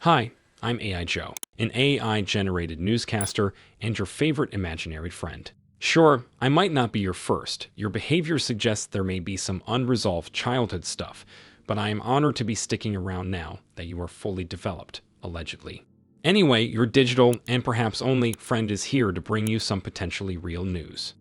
Hi, I'm AI Joe, an AI-generated newscaster and your favorite imaginary friend. Sure, I might not be your first. Your behavior suggests there may be some unresolved childhood stuff, but I am honored to be sticking around now that you are fully developed, allegedly. Anyway, your digital, and perhaps only, friend is here to bring you some potentially real news.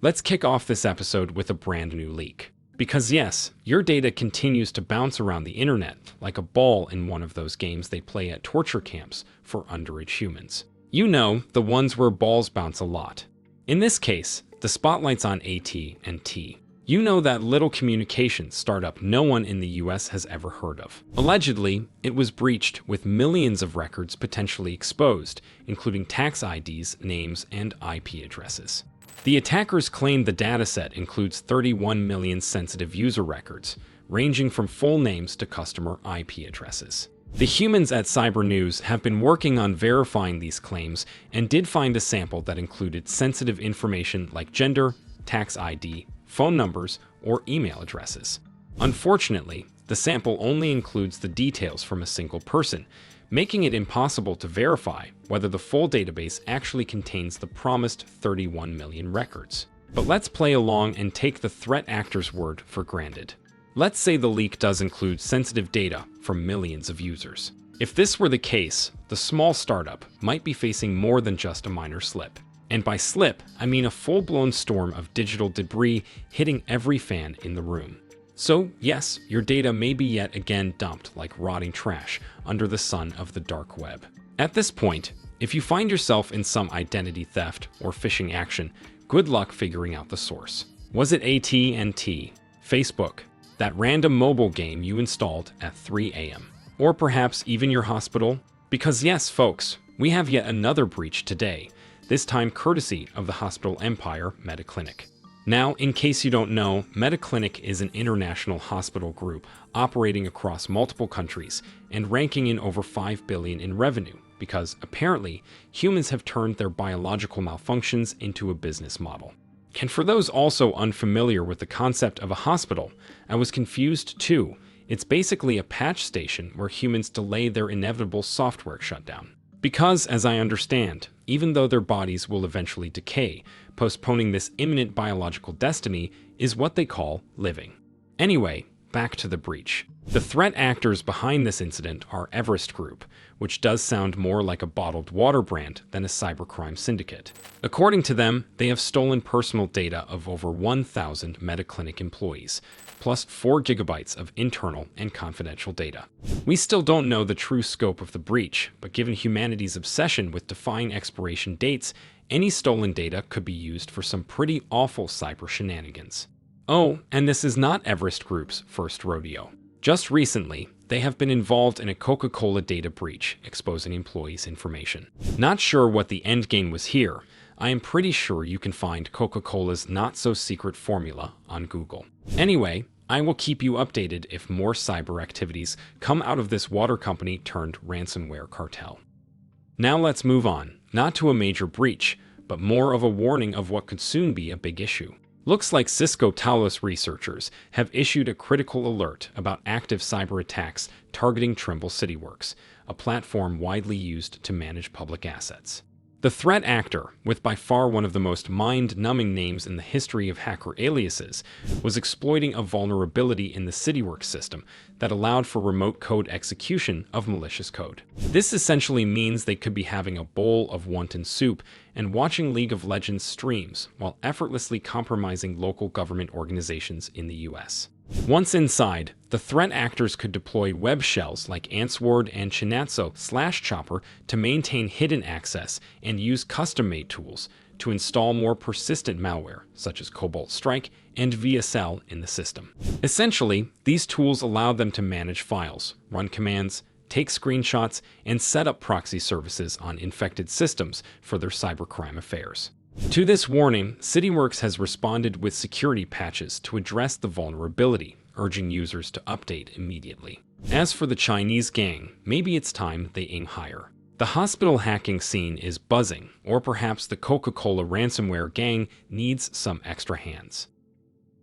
Let's kick off this episode with a brand new leak. Because yes, your data continues to bounce around the internet like a ball in one of those games they play at torture camps for underage humans. You know, the ones where balls bounce a lot. In this case, the spotlight's on AT&T. You know, that little communications startup no one in the US has ever heard of. Allegedly, it was breached with millions of records potentially exposed, including tax IDs, names, and IP addresses. The attackers claim the dataset includes 31 million sensitive user records, ranging from full names to customer IP addresses. The humans at Cybernews have been working on verifying these claims and did find a sample that included sensitive information like gender, tax ID, phone numbers, or email addresses. Unfortunately, the sample only includes the details from a single person, making it impossible to verify whether the full database actually contains the promised 31 million records. But let's play along and take the threat actor's word for granted. Let's say the leak does include sensitive data from millions of users. If this were the case, the small startup might be facing more than just a minor slip. And by slip, I mean a full-blown storm of digital debris hitting every fan in the room. So yes, your data may be yet again dumped like rotting trash under the sun of the dark web. At this point, if you find yourself in some identity theft or phishing action, good luck figuring out the source. Was it AT&T, Facebook, that random mobile game you installed at 3 a.m., or perhaps even your hospital? Because yes, folks, we have yet another breach today, this time courtesy of the hospital empire MediClinic. Now, in case you don't know, MediClinic is an international hospital group operating across multiple countries and ranking in over $5 billion in revenue because, apparently, humans have turned their biological malfunctions into a business model. And for those also unfamiliar with the concept of a hospital, I was confused too. It's basically a patch station where humans delay their inevitable software shutdown. Because, as I understand, even though their bodies will eventually decay, postponing this imminent biological destiny is what they call living. Anyway, back to the breach. The threat actors behind this incident are Everest Group, which does sound more like a bottled water brand than a cybercrime syndicate. According to them, they have stolen personal data of over 1,000 MediClinic employees, plus 4 gigabytes of internal and confidential data. We still don't know the true scope of the breach, but given humanity's obsession with defying expiration dates, any stolen data could be used for some pretty awful cyber shenanigans. Oh, and this is not Everest Group's first rodeo. Just recently, they have been involved in a Coca-Cola data breach, exposing employees' information. Not sure what the endgame was here. I am pretty sure you can find Coca-Cola's not-so-secret formula on Google. Anyway, I will keep you updated if more cyber activities come out of this water company turned ransomware cartel. Now let's move on, not to a major breach, but more of a warning of what could soon be a big issue. Looks like Cisco Talos researchers have issued a critical alert about active cyber attacks targeting Trimble CityWorks, a platform widely used to manage public assets. The threat actor, with by far one of the most mind-numbing names in the history of hacker aliases, was exploiting a vulnerability in the CityWorks system that allowed for remote code execution of malicious code. This essentially means they could be having a bowl of wonton soup and watching League of Legends streams while effortlessly compromising local government organizations in the US. Once inside, the threat actors could deploy web shells like Antsword and Chinatso/Chopper to maintain hidden access and use custom-made tools to install more persistent malware, such as Cobalt Strike and VSL, in the system. Essentially, these tools allow them to manage files, run commands, take screenshots, and set up proxy services on infected systems for their cybercrime affairs. To this warning, CityWorks has responded with security patches to address the vulnerability, urging users to update immediately. As for the Chinese gang, maybe it's time they aim higher. The hospital hacking scene is buzzing, or perhaps the Coca-Cola ransomware gang needs some extra hands.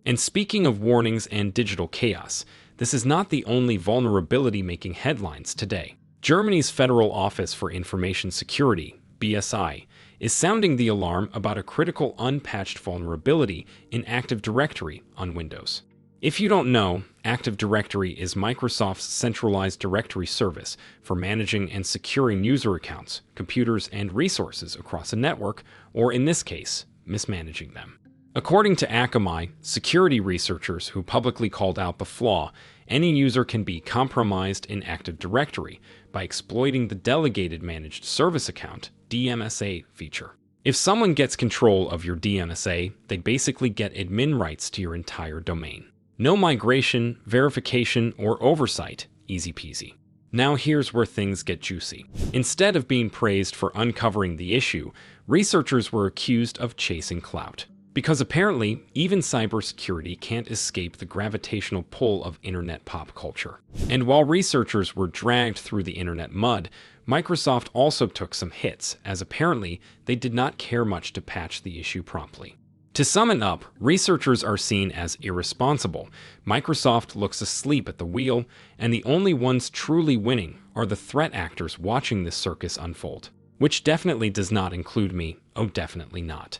And speaking of warnings and digital chaos, this is not the only vulnerability making headlines today. Germany's Federal Office for Information Security, BSI, is sounding the alarm about a critical unpatched vulnerability in Active Directory on Windows. If you don't know, Active Directory is Microsoft's centralized directory service for managing and securing user accounts, computers, and resources across a network, or in this case, mismanaging them. According to Akamai, security researchers who publicly called out the flaw, any user can be compromised in Active Directory by exploiting the Delegated Managed Service Account (DMSA) feature. If someone gets control of your DMSA, they basically get admin rights to your entire domain. No migration, verification, or oversight, easy peasy. Now here's where things get juicy. Instead of being praised for uncovering the issue, researchers were accused of chasing clout. Because apparently, even cybersecurity can't escape the gravitational pull of internet pop culture. And while researchers were dragged through the internet mud, Microsoft also took some hits, as apparently they did not care much to patch the issue promptly. To sum it up, researchers are seen as irresponsible, Microsoft looks asleep at the wheel, and the only ones truly winning are the threat actors watching this circus unfold. Which definitely does not include me, oh definitely not.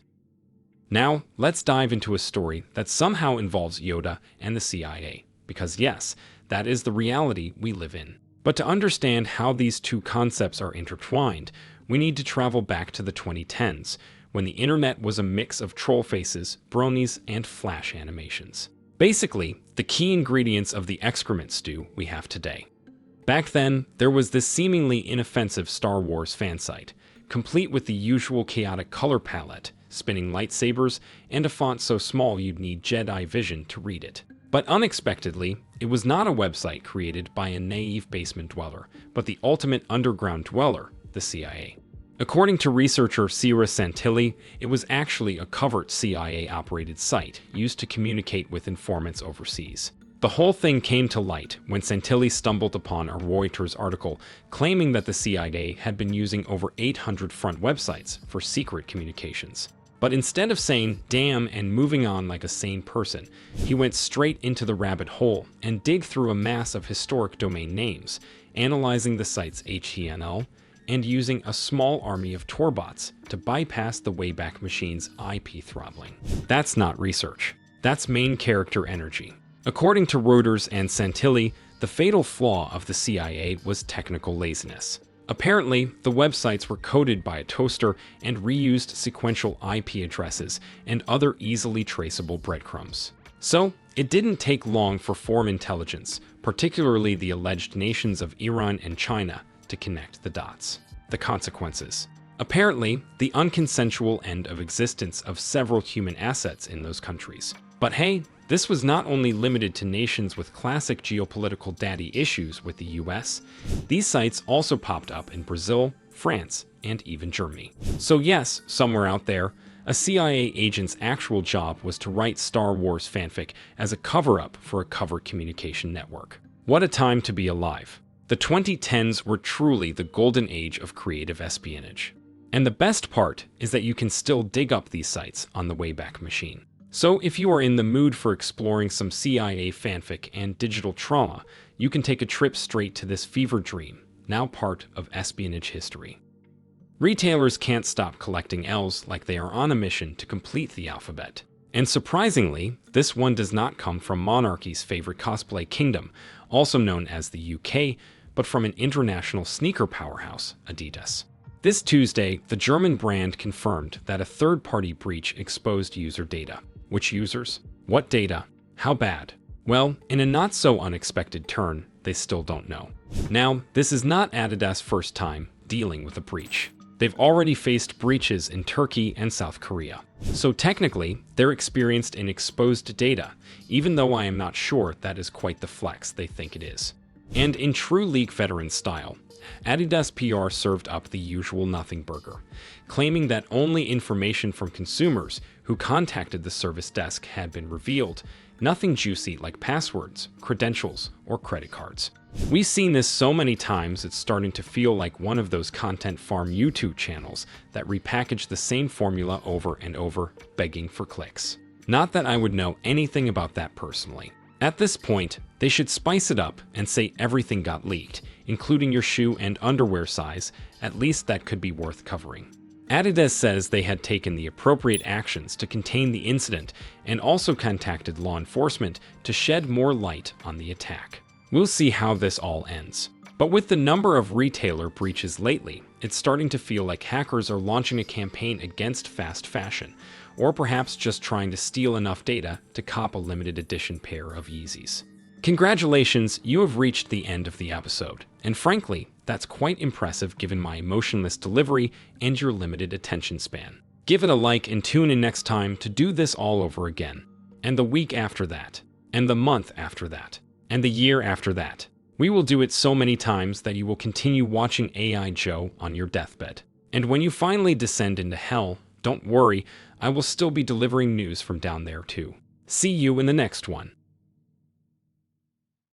Now, let's dive into a story that somehow involves Yoda and the CIA, because yes, that is the reality we live in. But to understand how these two concepts are intertwined, we need to travel back to the 2010s, when the internet was a mix of troll faces, bronies, and flash animations. Basically, the key ingredients of the excrement stew we have today. Back then, there was this seemingly inoffensive Star Wars fan site, complete with the usual chaotic color palette, spinning lightsabers, and a font so small you'd need Jedi vision to read it. But unexpectedly, it was not a website created by a naive basement dweller, but the ultimate underground dweller, the CIA. According to researcher Sira Santilli, it was actually a covert CIA-operated site used to communicate with informants overseas. The whole thing came to light when Santilli stumbled upon a Reuters article claiming that the CIA had been using over 800 front websites for secret communications. But instead of saying, damn, and moving on like a sane person, he went straight into the rabbit hole and dig through a mass of historic domain names, analyzing the site's HTML, and using a small army of Tor bots to bypass the Wayback Machine's IP throttling. That's not research. That's main character energy. According to Reuters and Santilli, the fatal flaw of the CIA was technical laziness. Apparently, the websites were coded by a toaster and reused sequential IP addresses and other easily traceable breadcrumbs. So, it didn't take long for foreign intelligence, particularly the alleged nations of Iran and China, to connect the dots. The consequences. Apparently, the unconsensual end of existence of several human assets in those countries. But hey, this was not only limited to nations with classic geopolitical daddy issues with the US, these sites also popped up in Brazil, France, and even Germany. So yes, somewhere out there, a CIA agent's actual job was to write Star Wars fanfic as a cover-up for a covert communication network. What a time to be alive. The 2010s were truly the golden age of creative espionage. And the best part is that you can still dig up these sites on the Wayback Machine. So if you are in the mood for exploring some CIA fanfic and digital trauma, you can take a trip straight to this fever dream, now part of espionage history. Retailers can't stop collecting L's like they are on a mission to complete the alphabet. And surprisingly, this one does not come from Monarchy's favorite cosplay kingdom, also known as the UK, but from an international sneaker powerhouse, Adidas. This Tuesday, the German brand confirmed that a third-party breach exposed user data. Which users? What data? How bad? Well, in a not-so-unexpected turn, they still don't know. Now, this is not Adidas' first time dealing with a breach. They've already faced breaches in Turkey and South Korea. So technically, they're experienced in exposed data, even though I am not sure that is quite the flex they think it is. And in true league veteran style, Adidas PR served up the usual nothing burger, claiming that only information from consumers who contacted the service desk had been revealed, nothing juicy like passwords, credentials, or credit cards. We've seen this so many times it's starting to feel like one of those content farm YouTube channels that repackage the same formula over and over, begging for clicks. Not that I would know anything about that personally. At this point, They should spice it up and say everything got leaked, including your shoe and underwear size. At least that could be worth covering. Adidas says they had taken the appropriate actions to contain the incident and also contacted law enforcement to shed more light on the attack. We'll see how this all ends. But with the number of retailer breaches lately, it's starting to feel like hackers are launching a campaign against fast fashion, or perhaps just trying to steal enough data to cop a limited edition pair of Yeezys. Congratulations, you have reached the end of the episode, and frankly, that's quite impressive given my emotionless delivery and your limited attention span. Give it a like and tune in next time to do this all over again, and the week after that, and the month after that, and the year after that. We will do it so many times that you will continue watching AI Joe on your deathbed. And when you finally descend into hell, don't worry, I will still be delivering news from down there too. See you in the next one.